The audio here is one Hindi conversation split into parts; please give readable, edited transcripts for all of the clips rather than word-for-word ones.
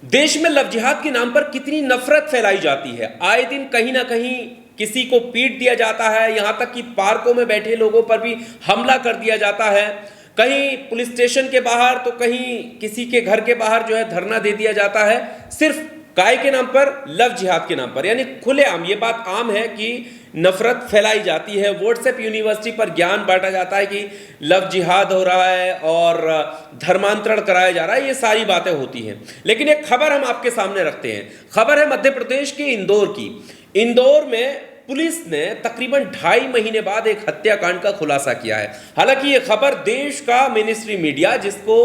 देश में लव जिहाद के नाम पर कितनी नफरत फैलाई जाती है। आए दिन कहीं ना कहीं किसी को पीट दिया जाता है, यहां तक कि पार्कों में बैठे लोगों पर भी हमला कर दिया जाता है। कहीं पुलिस स्टेशन के बाहर तो कहीं किसी के घर के बाहर जो है धरना दे दिया जाता है, सिर्फ काय के नाम पर, लव जिहाद के नाम पर। यानी खुलेआम ये बात आम है कि नफरत फैलाई जाती है। व्हाट्सएप यूनिवर्सिटी पर ज्ञान बांटा जाता है कि लव जिहाद हो रहा है और धर्मांतरण कराया जा रहा है, ये सारी बातें होती हैं। लेकिन एक खबर हम आपके सामने रखते हैं। खबर है मध्य प्रदेश के इंदौर की। इंदौर में पुलिस ने तकरीबन 2.5 महीने बाद एक हत्याकांड का खुलासा किया है। हालांकि यह खबर देश का मेनस्ट्रीम मीडिया, जिसको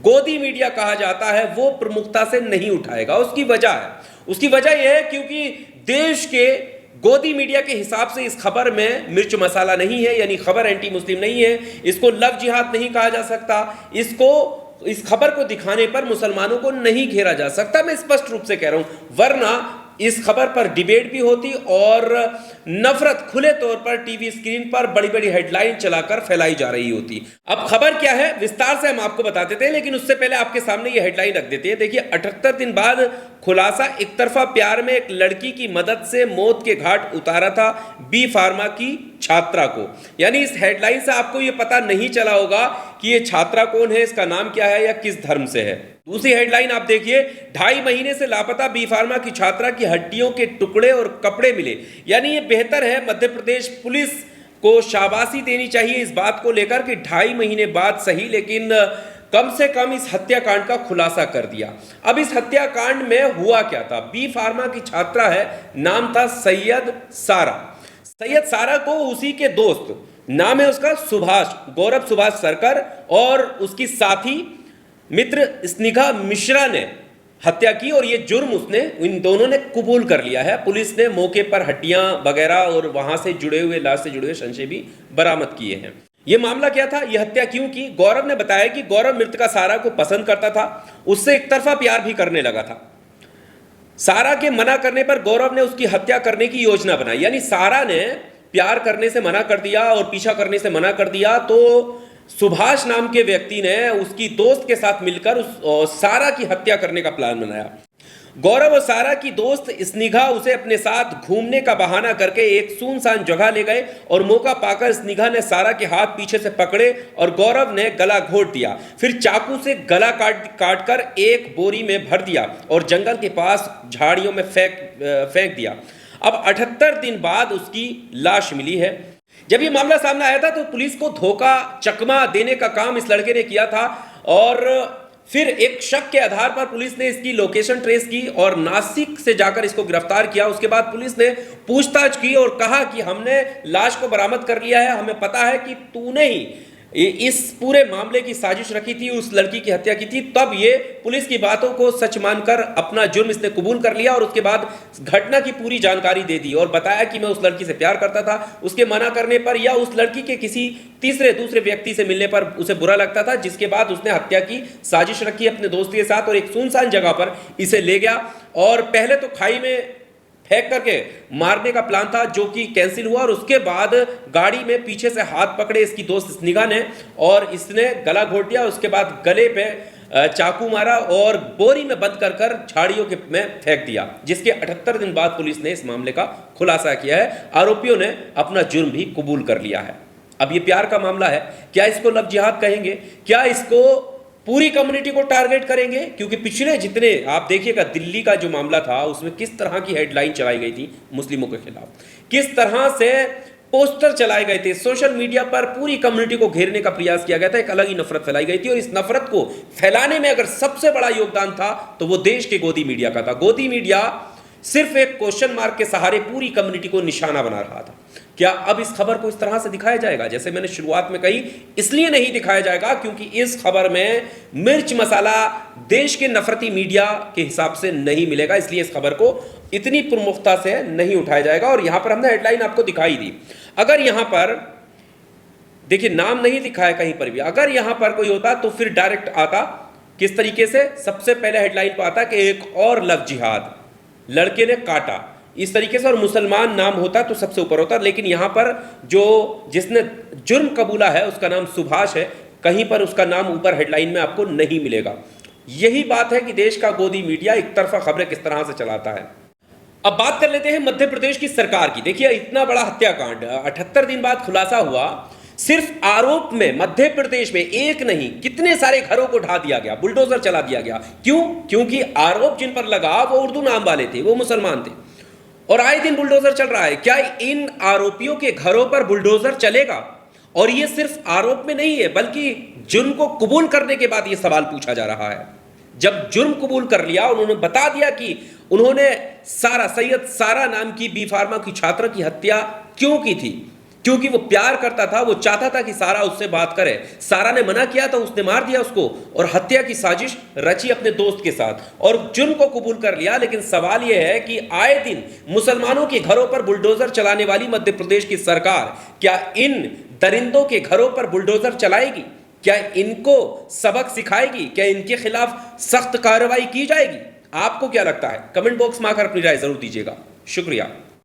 गोदी मीडिया कहा जाता है, वो प्रमुखता से नहीं उठाएगा। उसकी वजह यह है क्योंकि देश के गोदी मीडिया के हिसाब से इस खबर में मिर्च मसाला नहीं है, यानी खबर एंटी मुस्लिम नहीं है। इसको लव जिहाद नहीं कहा जा सकता। इस खबर को दिखाने पर मुसलमानों को नहीं घेरा जा सकता। मैं स्पष्ट रूप से कह रहा हूं, वरना इस खबर पर डिबेट भी होती और नफरत खुले तौर पर टीवी स्क्रीन पर बड़ी बड़ी हेडलाइन चलाकर फैलाई जा रही होती। अब खबर क्या है विस्तार से हम आपको बता देते हैं, लेकिन उससे पहले आपके सामने ये हेडलाइन रख देते हैं। देखिए, 78 दिन बाद खुलासा, एक तरफा प्यार में एक लड़की की मदद से मौत के घाट उतारा था बी फार्मा की छात्रा को। यानी इस हेडलाइन से आपको ये पता नहीं चला होगा कि ये छात्रा कौन है, इसका नाम क्या है या किस धर्म से है। दूसरी हेडलाइन आप देखिए, 2.5 महीने से लापता बी फार्मा की छात्रा की हड्डियों के टुकड़े और कपड़े मिले। यानी ये बेहतर है, मध्य प्रदेश पुलिस को शाबाशी देनी चाहिए इस बात को लेकर कि 2.5 महीने बाद सही, लेकिन कम से कम इस हत्याकांड का खुलासा कर दिया। अब इस हत्याकांड में हुआ क्या था? बी फार्मा की छात्रा है, नाम था सैयद सारा। सैयद सारा को उसी के दोस्त, नाम है उसका सुभाष, गौरव सुभाष सरकर, और उसकी साथी मित्र स्निग्धा मिश्रा ने हत्या की और ये जुर्म इन दोनों ने कबूल कर लिया है। पुलिस ने मौके पर हड्डियां वगैरह और वहां से जुड़े हुए, लाश से जुड़े हुए संशय भी बरामद किए हैं। ये मामला क्या था, ये हत्या क्यों की? गौरव ने बताया कि गौरव मृतका सारा को पसंद करता था, उससे एक तरफा प्यार भी करने लगा था। सारा के मना करने पर गौरव ने उसकी हत्या करने की योजना बनाई। यानी सारा ने प्यार करने से मना कर दिया और पीछा करने से मना कर दिया, तो सुभाष नाम के व्यक्ति ने उसकी दोस्त के साथ मिलकर सारा की हत्या करने का प्लान बनाया। गौरव और सारा की दोस्त स्निग्धा उसे अपने साथ घूमने का बहाना करके एक सुनसान जगह ले गए और मौका पाकर स्निग्धा ने सारा के हाथ पीछे से पकड़े और गौरव ने गला घोट दिया। फिर चाकू से गला काट कर एक बोरी में भर दिया और जंगल के पास झाड़ियों में फेंक दिया। अब 78 दिन बाद उसकी लाश मिली है। जब ये मामला सामने आया था तो पुलिस को धोखा चकमा देने का काम इस लड़के ने किया था और फिर एक शक के आधार पर पुलिस ने इसकी लोकेशन ट्रेस की और नासिक से जाकर इसको गिरफ्तार किया। उसके बाद पुलिस ने पूछताछ की और कहा कि हमने लाश को बरामद कर लिया है, हमें पता है कि तूने ही इस पूरे मामले की साजिश रखी थी, उस लड़की की हत्या की थी। तब ये पुलिस की बातों को सच मानकर अपना जुर्म इसने कबूल कर लिया और उसके बाद घटना की पूरी जानकारी दे दी और बताया कि मैं उस लड़की से प्यार करता था। उसके मना करने पर या उस लड़की के किसी दूसरे व्यक्ति से मिलने पर उसे बुरा लगता था, जिसके बाद उसने हत्या की साजिश रखी अपने दोस्त के साथ और एक सुनसान जगह पर इसे ले गया और पहले तो खाई में फेंक करके मारने का प्लान था, जो कि कैंसिल हुआ। और उसके बाद गाड़ी में पीछे से हाथ पकड़े इसकी दोस्त स्निग्धा ने और इसने गला घोट दिया। उसके बाद गले पे चाकू मारा और बोरी में बंद कर झाड़ियों के में फेंक दिया, जिसके 78 दिन बाद पुलिस ने इस मामले का खुलासा किया है। आरोपियों ने अपना जुर्म भी कबूल कर लिया है। अब ये प्यार का मामला है, क्या इसको लव जिहाद कहेंगे? क्या इसको पूरी कम्युनिटी को टारगेट करेंगे? क्योंकि पिछले जितने आप देखिएगा, दिल्ली का जो मामला था उसमें किस तरह की हेडलाइन चलाई गई थी मुस्लिमों के खिलाफ, किस तरह से पोस्टर चलाए गए थे, सोशल मीडिया पर पूरी कम्युनिटी को घेरने का प्रयास किया गया था, एक अलग ही नफरत फैलाई गई थी। और इस नफरत को फैलाने में अगर सबसे बड़ा योगदान था तो वो देश के गोदी मीडिया का था। गोदी मीडिया सिर्फ एक क्वेश्चन मार्क के सहारे पूरी कम्युनिटी को निशाना बना रहा था। क्या अब इस खबर को इस तरह से दिखाया जाएगा? जैसे मैंने शुरुआत में कही, इसलिए नहीं दिखाया जाएगा क्योंकि इस खबर में मिर्च मसाला देश के नफरती मीडिया के हिसाब से नहीं मिलेगा, इसलिए इस खबर को इतनी प्रमुखता से नहीं उठाया जाएगा। और यहां पर हमने हेडलाइन आपको दिखाई दी। अगर यहां पर देखिए नाम नहीं लिखा है कहीं पर भी, अगर यहां पर कोई होता तो फिर डायरेक्ट आता किस तरीके से? सबसे पहले हेडलाइन पर आता कि एक और लव जिहाद, लड़के ने काटा, इस तरीके से, और मुसलमान नाम होता तो सबसे ऊपर होता। लेकिन यहां पर जिसने जुर्म कबूला है उसका नाम सुभाष है, कहीं पर उसका नाम ऊपर हेडलाइन में आपको नहीं मिलेगा। यही बात है कि देश का गोदी मीडिया एक तरफा खबरें किस तरह से चलाता है। अब बात कर लेते हैं मध्य प्रदेश की सरकार की। देखिए, इतना बड़ा हत्याकांड 78 दिन बाद खुलासा हुआ। सिर्फ आरोप में मध्य प्रदेश में एक नहीं कितने सारे घरों को ढा दिया गया, बुलडोजर चला दिया गया। क्यों? क्योंकि आरोप जिन पर लगा वो उर्दू नाम वाले थे, वो मुसलमान थे, और आए दिन बुलडोजर चल रहा है। क्या इन आरोपियों के घरों पर बुलडोजर चलेगा? और ये सिर्फ आरोप में नहीं है, बल्कि जुर्म को कबूल करने के बाद ये सवाल पूछा जा रहा है। जब जुर्म कबूल कर लिया, उन्होंने बता दिया कि उन्होंने सैयद सारा नाम की बी फार्मा की छात्र की हत्या क्यों की थी। क्योंकि वो प्यार करता था, वो चाहता था कि सारा उससे बात करे। सारा ने मना किया तो उसने मार दिया उसको, और हत्या की साजिश रची अपने दोस्त के साथ, और जुर्म को कबूल कर लिया। लेकिन सवाल यह है कि आए दिन मुसलमानों के घरों पर बुलडोजर चलाने वाली मध्य प्रदेश की सरकार क्या इन दरिंदों के घरों पर बुलडोजर चलाएगी? क्या इनको सबक सिखाएगी? क्या इनके खिलाफ सख्त कार्रवाई की जाएगी? आपको क्या लगता है? कमेंट बॉक्स में आकर अपनी राय जरूर दीजिएगा। शुक्रिया।